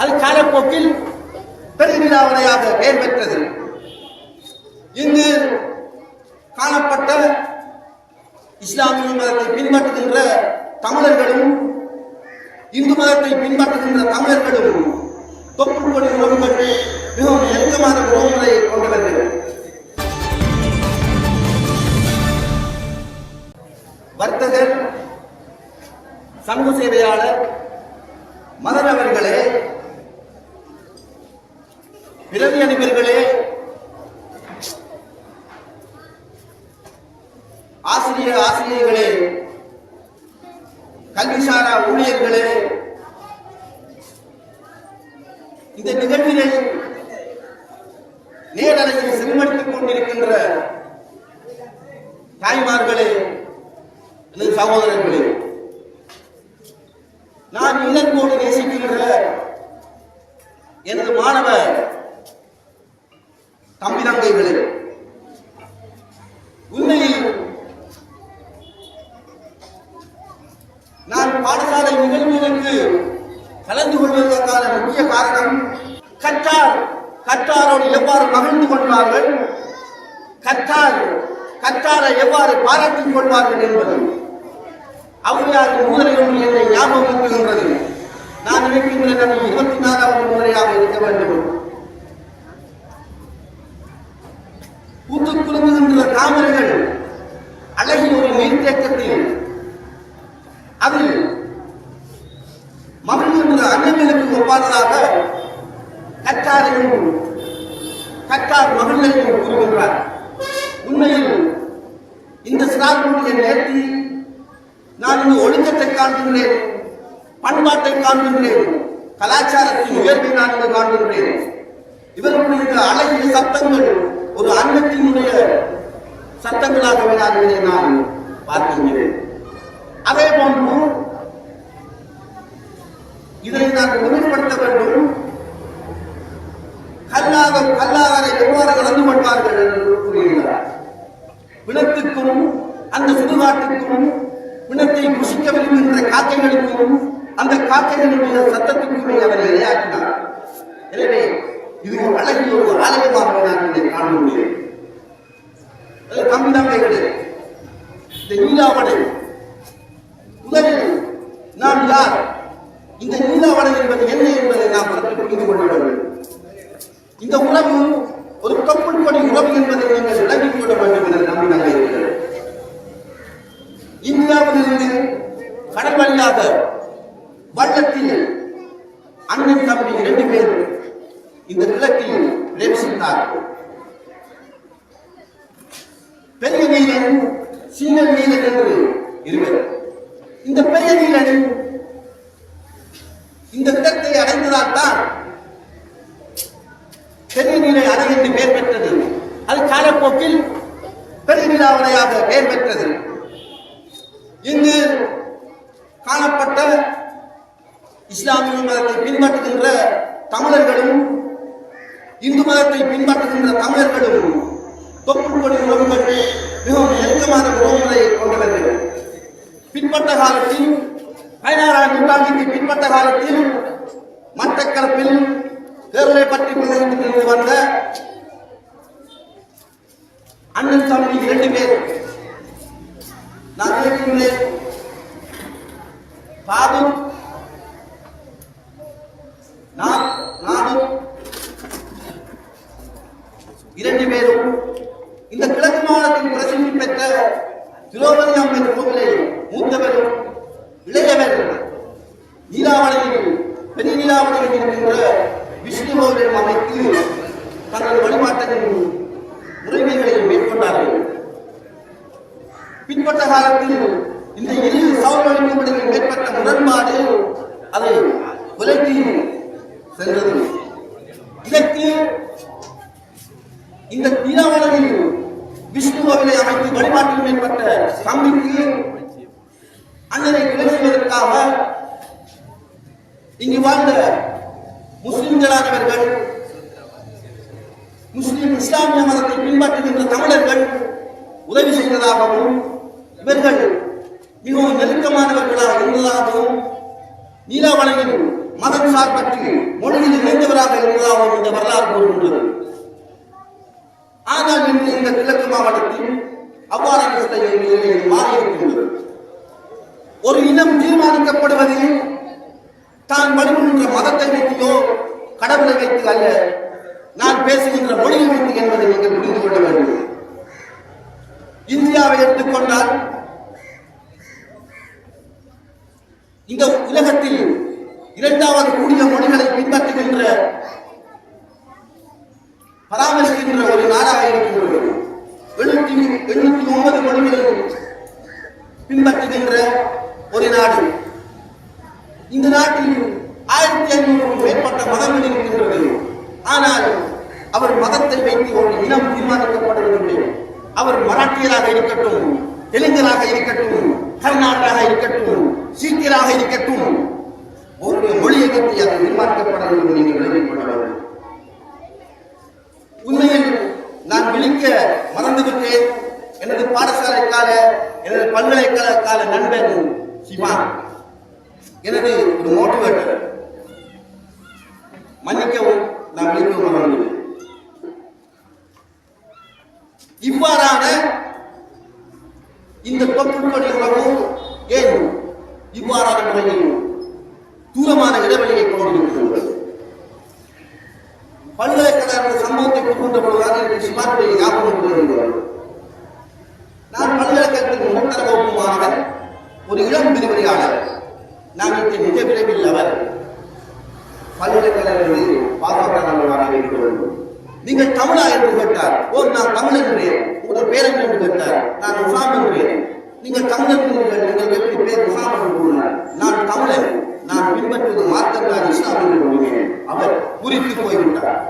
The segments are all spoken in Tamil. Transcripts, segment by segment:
அது காலப்போக்கில் பெருவிழாவடையாக பெயர் பெற்றது. இங்கு காணப்பட்ட இஸ்லாமிய மதத்தை பின்பற்றுகின்ற தமிழர்களும் இந்து மதத்தை பின்பற்றுகின்ற தமிழர்களும் தொப்புள்கொடி உறவுகள் மிகவும் நெருக்கமான உறவுகளை கொண்டவர்கள். வர்த்தகர், சமூக சேவையாளர், மதநபர்களே, பிறவி அதிபர்களே, ஆசிரியர்களே, கல்விசாரா ஊழியர்களே, இந்த நிகழ்வினை நேரலையில் செவிமடுத்துக் கொண்டிருக்கின்ற தாய்மார்களே, எனது சகோதரர்களே, நான் இளங்கோடு நேசிக்கின்ற எனது மாணவ தம்பி தங்கைகளே, உண்மையில் நான் பாடசாலை நிகழ்வுகளுக்கு கலந்து கொள்வதற்கான முக்கிய காரணம் கற்றாரோடு எவ்வாறு மகிழ்ந்து கொள்வார்கள், கற்றாரை எவ்வாறு பாராட்டிக் கொள்வார்கள் என்பது அவ்வையார் முதலில் என்னை ஞாபகப்படுத்துகின்றது. நான் நினைக்கின்றேன் 24வது முறையாக இருக்க வேண்டும். பூத்துக் குலுங்குகின்ற தாமரைகள் அழகிய ஒரு நீர்த்தேக்கத்தில் அதில் மகிழ்கின்ற அண்ணன்களுக்கு ஒப்பானதாக கற்றார் மகிழ்ச்சியையும் கூறுகின்றார். உண்மையில் இந்த சிறார்களுடைய நேர்த்தி நான் இந்த ஒழுக்கத்தை காண்கின்றேன், பண்பாட்டை காண்கின்றேன், கலாச்சாரத்தின் உயர்வை நான் இங்கு காண்கின்றேன். இவர்களுடைய அழகிய சத்தங்கள் ஒரு அன்னத்தினுடைய சத்தங்களாகவே நான் பார்க்கின்றேன். அதே போன்று இதை நான் உறுதிப்படுத்த வேண்டும். கல்லாதரை எவ்வாறு கலந்து கொள்வார்கள் என்று கூறுகிறார். பிணத்துக்கும் அந்த சுடுகாட்டுக்கும் பிணத்தை புசிக்க விரும்புகின்ற காக்கைகளுக்கும் அந்த காக்கைகளுடைய சத்தத்துக்குமே அவர் இரையாக்கினார். எனவே இது ஒரு அழகிய ஒரு ஆலயமாக நான் இதை காண முடியும். தம்பி தங்கைகளே, இந்த நீலாவணை முதலில் நாம் யார், இந்த நீலாவணை என்பது என்ன என்பதை நாம் புரிந்து கொள்ள வேண்டும். இந்த உறவு ஒரு தொப்புள் கொடி உறவு என்பதை நீங்கள் விளங்கிக் கொள்ள வேண்டும் என நம்பினாக இருக்கிறது. இந்தியாவிலிருந்து கடல் வழியாக வள்ளத்தில் அண்ணன் தம்பி 2 பேர் இந்த நிலத்தில் பிரவேசித்தார்கள். பெரிய நீலன், சின்ன நீலன் என்று இருவர். இந்த பெரிய நீலன் இந்த இடத்தை அடைந்ததால் தான் பெரிய நீலை அணை என்று பெயர் பெற்றது. அது காலப்போக்கில் பெருவிழாவடையாக பெயர் பெற்றது. இங்கு காணப்பட்ட இஸ்லாமிய மதத்தை பின்பற்றுகின்ற தமிழர்களும் இந்து மதத்தை பின்பற்றுகின்ற தமிழர்களும் தொப்புள்கொடி உறவுகள் மிகவும் நெருக்கமான உறவுகளை கொண்டவர்கள். பின்பற்ற காலத்தில் 16ஆம் நூற்றாண்டுக்கு பின்பற்ற காலத்தில் மட்டக்களப்பில் கேரளை பற்றி பிரதிநிதித்து வந்த அண்ணன் தம்பி 2 பேர். நான் நினைக்கின்றேன் நானும் 2 பேரும் இந்த கிழக்கு மாநிலத்தின் பிரசித்தி பெற்ற திரௌபதி அம்மன் கோவிலை மூத்தவரும் இளையவர் நீலாவணையில் பெரிய நீலாவணையில் இருக்கின்ற விஷ்ணு கோவிலை அமைத்து தங்கள் வழிபாட்டின் உரிமைகளை மேற்கொண்டார்கள். பின்பற்ற காலத்தில் இந்த 2 சௌரவழிமுறைகளில் ஏற்பட்ட முரண்பாடு அதை விலக்கி சென்றது. இதற்கு இந்த நீலாவணையில் விஷ்ணு கோவிலை அமைத்து வழிபாட்டில் மேற்பட்ட தம்பிக்கு அண்ணனை கிடைப்பதற்காக இங்கு வாழ்ந்த முஸ்லிம்களானவர்கள், முஸ்லிம் இஸ்லாமிய மதத்தை பின்பற்றுகின்ற தமிழர்கள் உதவி செய்ததாகவும் இவர்கள் மிகவும் நெருக்கமானவர்களாக இருந்ததாகவும் நீலாவணையில் மதம் சார்பற்று மொழியில் இணைந்தவராக இருந்ததாக இந்த வரலாறு கூறுகின்றது. ஆனால் இன்று இந்த கிழக்கு மாவட்டத்தில் அவ்வாறான நிலை மாறியிருக்கின்றது. ஒரு இனம் தீர்மானிக்கப்படுவதில் தான் வழிபடுகின்ற மதத்தை வைத்தோ கடவுளை வைத்து அல்ல, நான் பேசுகின்ற மொழியை வைத்து என்பதை நீங்கள் புரிந்து கொள்ள வேண்டும். இந்தியாவை எடுத்துக்கொண்டால் இந்த உலகத்தில் இரண்டாவது கூடிய மொழிகளை பின்பற்றுகின்ற பராமரிக்கின்ற ஒரு நாடாக இருக்கின்றது. 709 மொழிகளை பின்பற்றுகின்ற ஒரு நாடு. இந்த நாட்டில் 1500 மேற்பட்ட மதங்கள் இருக்கின்றது. ஆனால் அவர் மதத்தை வைத்து ஒரு இனம் தீர்மானிக்கப்படுவதில்லை. அவர் மராட்டியராக இருக்கட்டும், தெலுங்கராக இருக்கட்டும், கர்நாடகாக இருக்கட்டும், சீக்கியராக இருக்கட்டும், ஒரு மொழியை பற்றி அது தீர்மானிக்கப்படவில்லை. நீங்கள் விளங்கிக் கொள்ள வேண்டும். உண்மையில் நான் விழிக்க மறந்துவிட்டேன். எனது பாடசாலை கால, எனது பல்கலைக்கழக கால நண்பன் சிவா எனது ஒரு மோட்டிவேட்டர். மன்னிக்கவும், நான் விழிக்கவும் மறந்து. இவ்வாறான இந்த தொற்றுநோய் உறவு ஏன் இவ்வாறான முறையில் தூரமான இடைவெளியை கொண்டிருக்கிறது? பல்கலைக்கழக சம்பவத்தை கொண்டு பொழுதுதான் எனக்கு சிவானுடைய ஞாபகம் வருகிறது. நான் பல்கலைக்கழகத்தின் முதற்தர வகுப்பு மாணவன், ஒரு இளம் விரிவுரையாளர். நான் இன்று மிக விரைவில் அவர் பல்கலைக்கழகத்தில் பாதுகாப்பாளராக இருக்கிறது. நீங்கள் தமிழா என்று கேட்டார். ஓ, நான் தமிழ் என்றேன். உங்கள் பேர் என்று கேட்டார். நான் உசாம் என்றேன். நீங்கள் தமிழர் நீங்கள் எப்படி பேர் உசாம் என்று கூறினார். நான் தமிழன், நான் பின்பற்றுவது மார்க்கம், நான் இஸ்லாம் என்று கூறினேன். அவர் குறித்து போய்விட்டார்.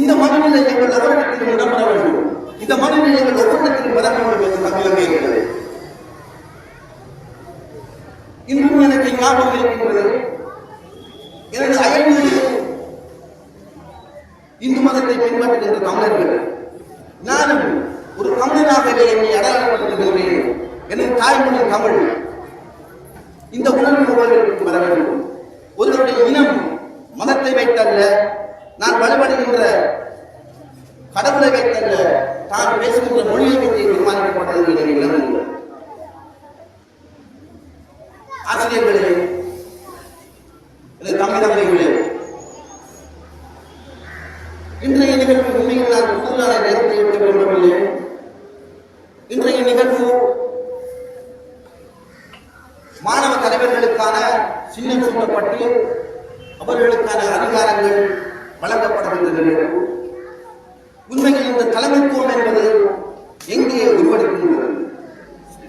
இந்த மனநிலை எங்கள் அவரிடத்தில் இடம்பெற வேண்டும். இந்த மனநிலை எங்கள் ஒவ்வொருத்திலும் வர வேண்டும் என்று தமிழமே இருக்கிறது. இன்றும் எனக்கு ஞாபகம் இருக்கின்றது. எனது அயல்வீடு இந்து மதத்தை பின்பற்றுகின்ற தமிழர்கள். நானும் ஒரு தமிழனாகவே என்னை அடையாளப்படுத்துகின்றேன். எனது தாய்மொழி தமிழ். இந்த உணர்வு ஒவ்வொருவருக்கும் வர வேண்டும். ஒருவருடைய இனம் மதத்தை வைத்தல்ல, நான் வழிபடுகின்ற கடவுளை வைத்தல்ல, தான் பேசுகின்ற மொழியை வைத்து தீர்மானிக்கப்பட்டது என்று விளங்குங்கள். ஆசிரியர்களே, தமிழர்களே, இன்றைய நிகழ்வு உண்மையில் நான் கூடுதலான நேரத்தை எடுக்க விரும்பவில்லை. இன்றைய நிகழ்வு மாணவ தலைவர்களுக்கான சின்னம் சூட்டப்பட்டு அவர்களுக்கான அதிகாரங்கள் வழங்கப்படுகின்ற நிகழ்வு. உண்மையில் இந்த தலைமைத்துவம் என்பது எங்கே உருவெடுக்கின்றது?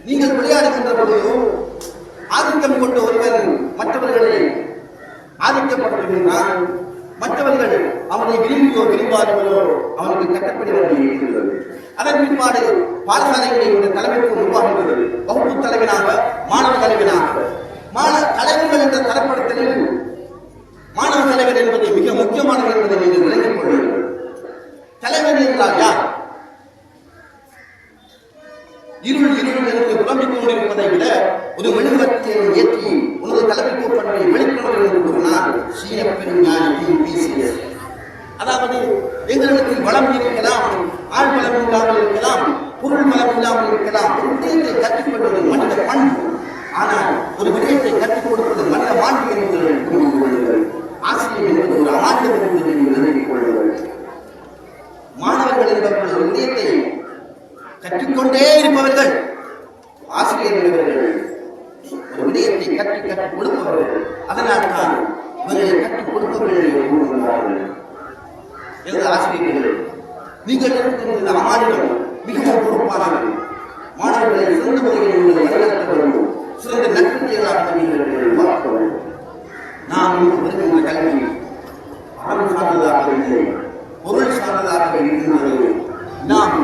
நீங்கள் விளையாடுகின்ற பொழுது ஆதிக்கம் கொண்ட ஒருவர் மற்றவர்களை ஆதிக்கப்படுகின்றான். மற்றவர்கள் அவனை விரும்பியோ விரும்பாதவர்களோ அவனுக்கு கட்டப்படி இருக்கிறது. அதன் பிற்பாடு பாடசாலைகளில் இந்த தலைமைத்துவம் உருவாகுகிறது. வகுப்பு தலைவனாக, மாணவ தலைவனாக. தலைவர்கள் என்ற தரப்படுத்தலில் மாணவ தலைவர் என்பது மிக முக்கியமானது என்பதை நீங்கள் விளங்கிக் கொள்ளுங்கள். தலைவர் என்றால் யார்? இருள் என்று புலம்பிக் கொண்டிருப்பதை விட ஒரு மெழுகுவர்த்தியை ஏற்றி உனது தலைமைத்துவ பண்பை வெளிக்கொணர்வு என்று கூறினார் சீன பெருஞானி பிசிஎஸ். அதாவது எங்களிடத்தில் வளம் இருக்கலாம், ஆள் பலம் இல்லாமல் இருக்கலாம், பொருள் பலம் இல்லாமல் இருக்கலாம். ஒரு விடயத்தை கற்றுக்கொள்வது மனித பண்பு. ஆனால் ஒரு விடயத்தை கற்றுக் கொடுப்பது மனித மாண்பு என்று புரிந்து கொள்ளுங்கள். ஆசிரியர் என்பது ஒரு ஆண்டவர் என்பதை நிறுவிக் கொள்ளுங்கள். மாணவர்கள் என்பவர்கள் ஒரு விடயத்தை கற்றுக்கொண்டே இருப்பவர்கள். ஆசிரியர் என்பவர்கள் ஒரு விடயத்தை கற்றுக் கொடுப்பவர்கள். அதனால் தான் இவர்களை கற்றுக் கொடுப்பவர்கள் கூறுகிறார்கள். எனது ஆசிரியர்கள், நீங்கள் இருக்கின்ற மாநிலம் மிகவும் பொறுப்பானது. மாணவர்களை சிறந்த முறையில் நீங்கள் வழிநடத்த வேண்டும். சிறந்த நற்செயலாளர்கள் நீங்கள் உருவாக்க வேண்டும். நாம் வருகின்ற கல்வி அறம் சார்ந்ததாக இல்லை, பொருள் சார்ந்ததாக இருக்கின்றது. நாம்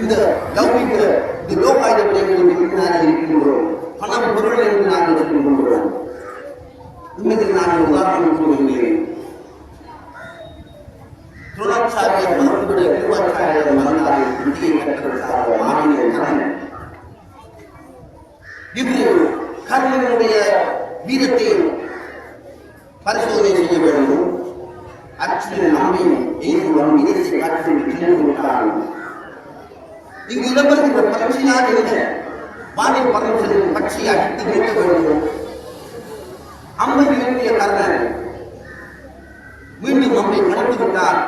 இந்த லௌகிக இந்த லோகாயுத விடயங்களுக்கு பின்னால் இருக்கின்றோம். பணம் பொருள் என்று நாங்கள் சொல்கின்றோம். உண்மையில் நான் உதாரணம் கூறுகிறேன். துணாச்சாரிய மரபுடைய திருவாச்சாரிய மரணாரை இந்தியை கட்டதற்காக மாநில கர்ணன். இது கர்ணனுடைய வீரத்தை பரிசோதனை செய்ய வேண்டும். அர்ஜுனன் நம்மை எய்துவன் இதை காட்டி விட்டான். இங்கு இடம்பெறுகின்ற பட்சியால் என்ன? வானில் பறந்து செல்லும் பட்சியை அடித்து நிற்க வேண்டும். அம்மை நிறுத்திய கர்ணன் மீண்டும் நம்மை கணித்து விட்டார்.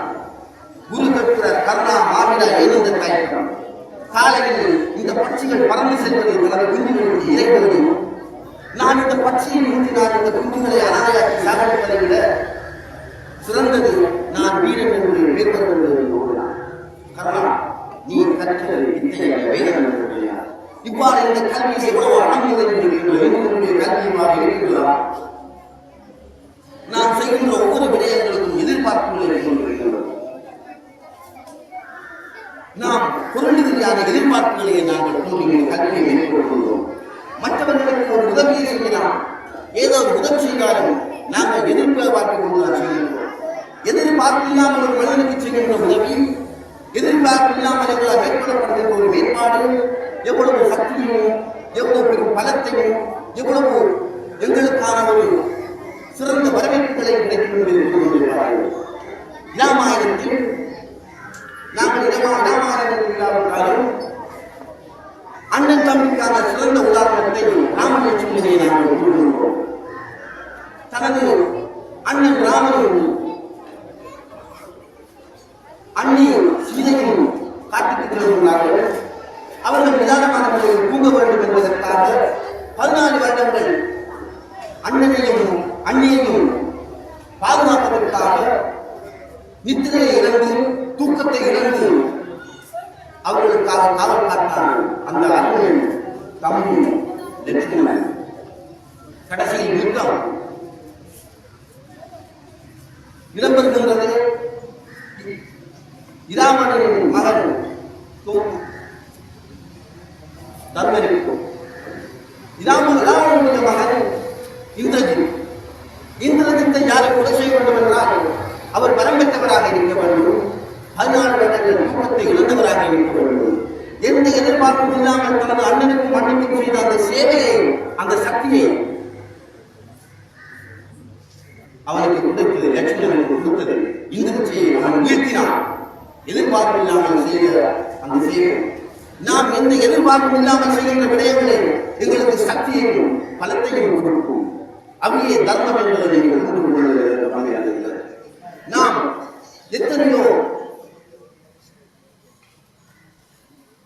குரு கற்கிற கர்ணா மாவிட எழுந்த தயக்கம். காலையில் இந்த பட்சிகள் பறந்து செல்வது தனது குஞ்சுகளுக்கு இறைவது. நான் இந்த பட்சியை ஊற்றினால் இந்த குஞ்சுகளை அனாதையாக்கி சாகடிப்பதை விட சிறந்தது நான் வீரன் என்று மேற்கொள்ள கர்ணா, நீ கற்றது வித்தையை வேதம் என்று. இவ்வாறு இந்த கல்வியை எவ்வளவு அணுகுவதற்கு கல்வியுமாக இருக்கின்றதா? நாம் செய்கின்ற ஒவ்வொரு விடயங்களுக்கும் எதிர்பார்ப்புகளை கொண்டிருக்கின்றோம். நாம் பொருள் ரீதியான எதிர்பார்ப்புகளை நாங்கள் தோன்றிய கல்வியை மேற்கொள்கின்றோம். மற்றவர்களுக்கு ஒரு உதவியை செய்யலாம், ஏதோ ஒரு உதவி செய்தாலும் நாங்கள் எதிர்பார்த்துக் கொண்டுதான் செய்கின்றோம். எதிர்பார்ப்பு இல்லாமல் ஒரு மனிதனுக்கு செய்கின்ற உதவி, எதிர்பார்ப்பு இல்லாமல் எங்களால் மேற்கொள்ளப்படுகின்ற ஒரு மேம்பாடு எவ்வளவு சக்தியும் எவ்வளவு பெரும் பலத்தையும் எவ்வளவு எங்களுக்கான ஒரு சிறந்த வரவேற்புகளை கிடைக்கும் என்பதை இராமாயணத்தில் நாங்கள் இராமாயணம் இல்லாவிட்டாலும் அண்ணன் தம்பிக்கான சிறந்த உதாரணத்தை ராமலட்சுமணியை நாங்கள் கூறுகின்றோம். தனது அண்ணன் ராமனும் அண்ணியும் சீதையும் காட்டுக்கு செல்கிறார்கள். அவர்கள் நிதானமான முறையில் தூங்க வேண்டும் என்பதற்காக 14 வருடங்கள் அண்ணனையும் அண்ணியையும் பாதுகாப்பதற்காக நித்திரையை இழந்து தூக்கத்தை இழந்து அவர்களுக்காக காவல் காத்தார் அந்த அண்ணன் தம்பி லட்சுமணன். கடைசியில் யுத்தம் இடம்பெறுகின்றது. இராமனின் மகன் தர்மனிக்கும் இராமனுடைய மகன் இந்திரஜித்தை யாரை கொலை செய்ய வேண்டும் என்றால் அவர் வரம் பெற்றவராக இருக்க வேண்டும். 14 வருடங்கள் தூக்கத்தை இழந்தவராக இருக்க வேண்டும். எந்த எதிர்பார்ப்பும் இல்லாமல் தனது அண்ணனுக்கும் அண்ணனுக்கும் செய்த அந்த சேவையை, அந்த சக்தியை அவனுக்கு கொடுத்தது, லட்சுமணனுக்கு கொடுத்தது. இந்திரஜியை அவன் வீழ்த்தினான். எதிர்பார்ப்பு இல்லாமல் செய்த அந்த சேவை, நாம் எந்த எதிர்பார்ப்பும் இல்லாமல் செய்கின்ற விடயங்களை எங்களுக்கு சக்தியையும் பலத்தையும் கொடுக்கும். அவையே தர்மம் என்பதை நீங்கள் புரிந்து கொள்வது. நாம் எத்தனையோ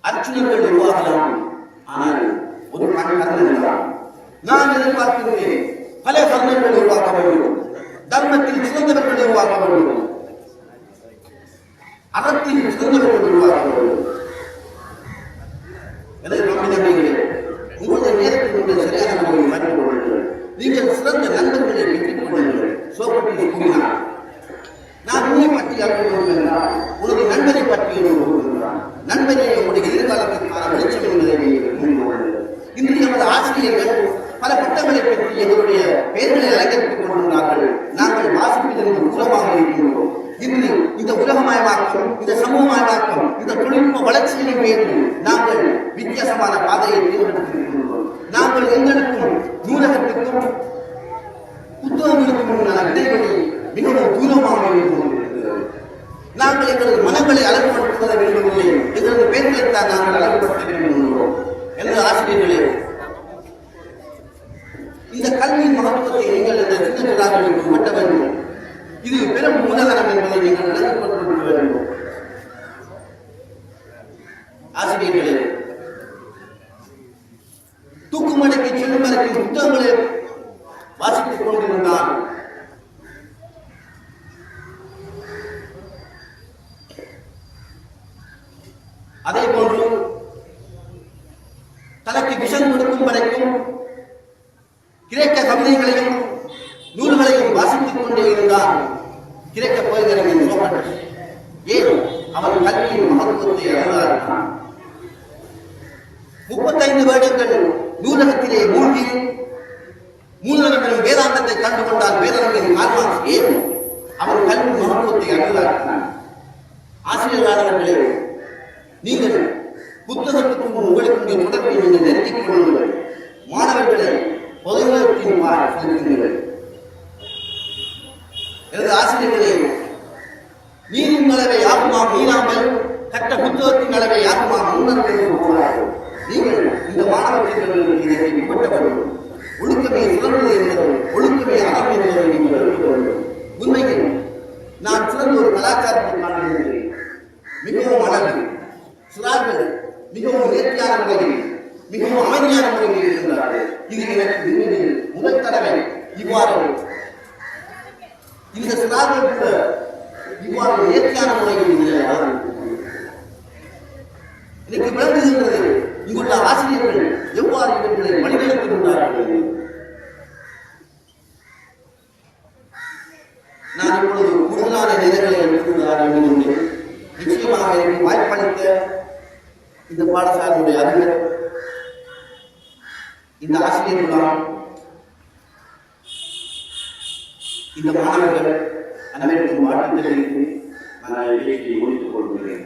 அர்ஜுனர்கள் உருவாகலாம், ஆனால் ஒரு கர்ணன் தான். நான் எதிர்பார்க்கிறேன் பல கர்ணர்கள் உருவாக்க வேண்டும். தர்மத்தில் சிறந்தவர்கள் உருவாக்க வேண்டும். அறத்தில் சிறந்தவர்கள் உருவாக்க வேண்டும். உங்களுடைய நேரத்தில் நீங்கள் சரியான முறையில் மாற்றிக் கொள்ளுங்கள். நீங்கள் சிறந்த நண்பர்களை பெற்றுக் கொள்ளுங்கள். சோகத்தில் கூறினார், நான் உன்னை பற்றி அறிவோம் என்றால் உனது நண்பரை பற்றி கூறுகிறான். நண்பரே உங்களுடைய எதிர்காலத்திற்கான வெளிச்சம் என்பதை இன்று நமது ஆசிரியர்கள் பல பட்டங்களை பற்றி எங்களுடைய பெயர்களை அலங்கரித்துக் கொண்டுள்ளார்கள். நாங்கள் வாசிப்பதற்கு தூரமாக இருக்கின்றோம். இன்று இந்த உலகமயமாக்கம், இந்த சமூகமயமாக்கம், இந்த தொழில்நுட்ப வளர்ச்சியின் பேரில் நாங்கள் வித்தியாசமான பாதையை தேர்ந்தெடுத்திருக்கின்றோம். நாங்கள் எங்களுக்கும் நூலகத்திற்கும் புத்தகங்களுக்கும் இடைவெளி மிகவும் தூரமாக இருக்கிறது. நாங்கள் எங்களது மனங்களை அழகுபடுத்துவத விரும்பவில்லை, எங்களது பெயர்களைத்தான் நாங்கள் அழகுபடுத்த விரும்புகின்றோம். எனது ஆசிரியர்களே, இந்த கல்வியின் மகத்துவத்தை நீங்கள் இந்த சின்னங்களாக மட்ட வேண்டும். இது பெரும் மூலதனம் என்பதை நீங்கள் விளக்கப்பட்டு வேண்டும். ஆசிரியர்களே, தூக்குமலைக்கு செல்லும் வரைக்கும் புத்தகங்களை வாசித்துக் கொண்டிருந்தால் அதே போன்று தனக்கு விஷம் கொடுக்கும் வரைக்கும் கிரேக்க கவிதைகளையும் நூல்களையும் வாசித்துக் கொண்டே இருந்தால் கிரேக்க போய்கிறவன் சோக்ரட்டிஸ் ஏன் அவன் கல்வியின் மகத்துவத்தை அறிந்தார். 35 வருடங்கள் நூலகத்திலே மூழ்கி மூலவர்களும் வேதாந்தத்தை கண்டுகொண்டால் வேதாந்தத்தின் காரணம் ஏன் அவன் கல்வி மகத்துவத்தை அறிந்தார். ஆசிரியர்களே, நீங்கள் புத்தகத்துக்கும் உங்களுக்கும் தொடர்பை நீங்கள் நெருங்கிக் கொள்ளுங்கள். மாணவர்களை பொதுநலத்தின் செலுத்துங்கள். எனது ஆசிரியர்களே, நீரின் அளவை யாருமாக மீறாமல் கட்ட புத்தகத்தின் அளவை யாருமாக உணர்வு. நீங்கள் இந்த மாணவர்களுக்கு இதை பின்பற்றப்படும் ஒழுக்கமே சிறந்தது என்பதும் ஒழுக்கமே அறம் என்பதை நீங்கள் அறிவிக்க வேண்டும். உண்மையில் நான் சிறந்த ஒரு கலாச்சாரத்தை காண்கிறேன். மிகவும் அழகு சிறார்கள் மிகவும் இயற்கையான முறையில் மிகவும் அமைதியான முறையில் இருக்கின்றார்கள். இது எனக்கு முதல் தடவை இவ்வாறு இந்த சிறார்கள் கூட இவ்வாறு இயற்கையான முறையில் எனக்கு விளங்குகின்றது. இங்குள்ள ஆசிரியர்கள் எவ்வாறு இவர்களை வழிநடத்துகின்றார்கள். நான் இப்பொழுது கூடுதலான நேரங்களை எடுத்துள்ளார்கள் என்று நிச்சயமாக எனக்கு வாய்ப்பளித்த இந்த பாடசாலையுடைய அறிஞர், இந்த ஆசிரியர்களால் இந்த மாணவர்கள் அனைவருக்கும் வாழ்த்து தெரிவித்து நான் முடித்துக் கொள்கிறேன்.